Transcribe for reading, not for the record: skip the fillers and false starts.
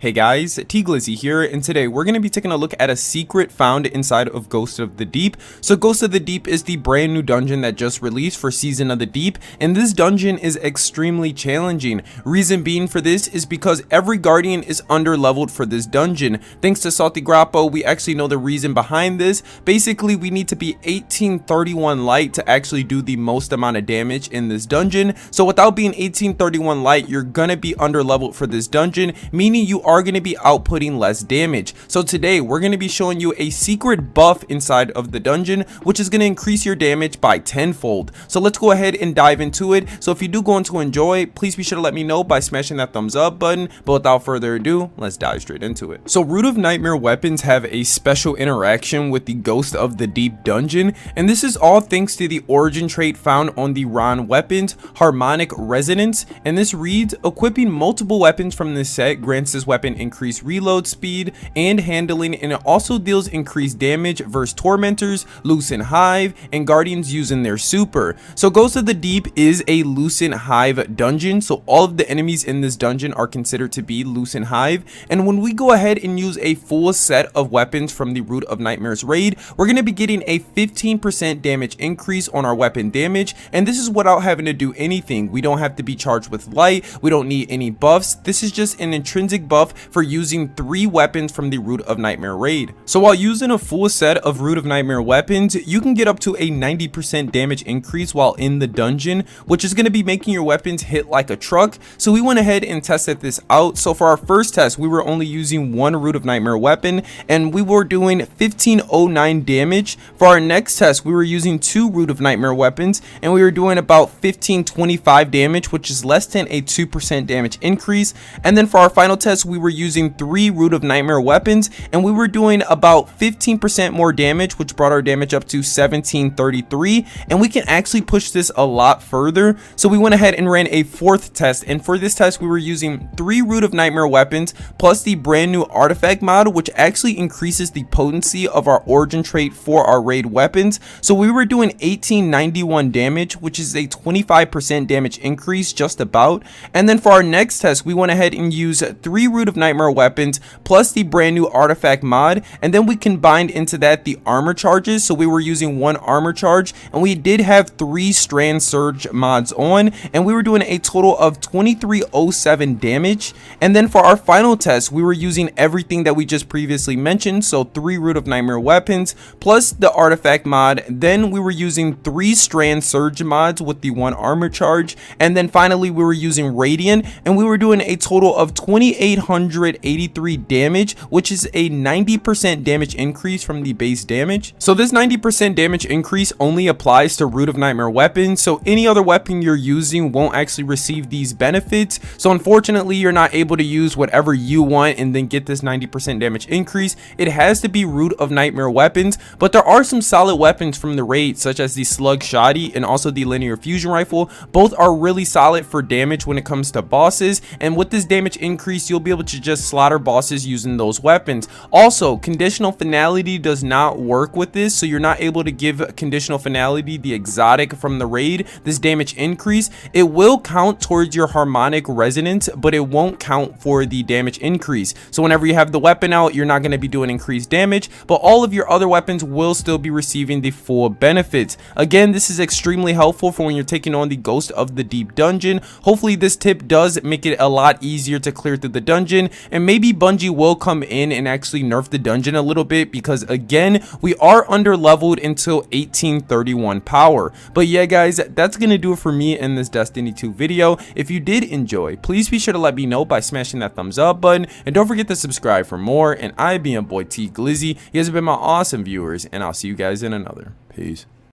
Hey guys, Glizzy here, and today we're going to be taking a look at a secret found inside of Ghost of the Deep. So Ghost of the Deep is the brand new dungeon that just released for Season of the Deep, and this dungeon is extremely challenging. Reason being for this is because every guardian is under leveled for this dungeon. Thanks to Salty Grappo, we actually know the reason behind this. Basically, we need to be 1831 light to actually do the most amount of damage in this dungeon. So without being 1831 light, you're gonna be under leveled for this dungeon, meaning you are going to be outputting less damage. So today we're going to be showing you a secret buff inside of the dungeon, which is going to increase your damage by tenfold. So let's go ahead and dive into it. So if you do go on to enjoy, please be sure to let me know by smashing that thumbs up button. But without further ado, let's dive straight into it. So Root of Nightmare weapons have a special interaction with the Ghost of the Deep dungeon, and this is all thanks to the origin trait found on the Ron weapons, Harmonic Resonance. And this reads, equipping multiple weapons from this set grants this weapon increased reload speed and handling, and it also deals increased damage versus tormentors, Lucent Hive, and guardians using their super. So Ghost of the Deep is a Lucent Hive dungeon, so all of the enemies in this dungeon are considered to be Lucent Hive. And when we go ahead and use a full set of weapons from the Root of Nightmare's raid, we're going to be getting a 15% damage increase on our weapon damage, and this is without having to do anything. We don't have to be charged with light, we don't need any buffs. This is just an intrinsic buff for using 3 weapons from the Root of Nightmare raid. So while using a full set of Root of Nightmare weapons, you can get up to a 90% damage increase while in the dungeon, which is going to be making your weapons hit like a truck. So we went ahead and tested this out. So for our first test, we were only using 1 Root of Nightmare weapon, and we were doing 1509 damage. For our next test, we were using 2 Root of Nightmare weapons, and we were doing about 1525 damage, which is less than a 2% damage increase. And then for our final test, we were using 3 Root of Nightmare weapons, and we were doing about 15% more damage, which brought our damage up to 1733, and we can actually push this a lot further. So we went ahead and ran a 4th test, and for this test we were using 3 Root of Nightmare weapons plus the brand new artifact mod, which actually increases the potency of our origin trait for our raid weapons. So we were doing 1891 damage, which is a 25% damage increase just about. And then for our next test, we went ahead and used 3 Root of Nightmare weapons plus the brand new artifact mod, and then we combined into that the armor charges. So we were using 1 armor charge, and we did have 3 strand surge mods on, and we were doing a total of 2307 damage. And then for our final test, we were using everything that we just previously mentioned, so 3 Root of Nightmare weapons plus the artifact mod, then we were using 3 strand surge mods with the 1 armor charge, and then finally we were using radiant, and we were doing a total of 2883 damage, which is a 90% damage increase from the base damage. So this 90% damage increase only applies to Root of Nightmare weapons, so any other weapon you're using won't actually receive these benefits. So unfortunately, you're not able to use whatever you want and then get this 90% damage increase. It has to be Root of Nightmare weapons, but there are some solid weapons from the raid, such as the Slug Shoddy and also the Linear Fusion Rifle. Both are really solid for damage when it comes to bosses, and with this damage increase, you'll be able to just slaughter bosses using those weapons. Also, conditional finality does not work with this, so you're not able to give conditional finality, the exotic from the raid, this damage increase. It will count towards your harmonic resonance, but it won't count for the damage increase. So whenever you have the weapon out, you're not going to be doing increased damage, but all of your other weapons will still be receiving the full benefits. Again, this is extremely helpful for when you're taking on the Ghost of the Deep dungeon. Hopefully this tip does make it a lot easier to clear through the dungeon, and maybe Bungie will come in and actually nerf the dungeon a little bit, because again, we are under leveled until 1831 power. But yeah guys, that's gonna do it for me in this Destiny 2 video. If you did enjoy, please be sure to let me know by smashing that thumbs up button, and don't forget to subscribe for more. And I be your boy Glizzy. You guys have been my awesome viewers, and I'll see you guys in another. Peace.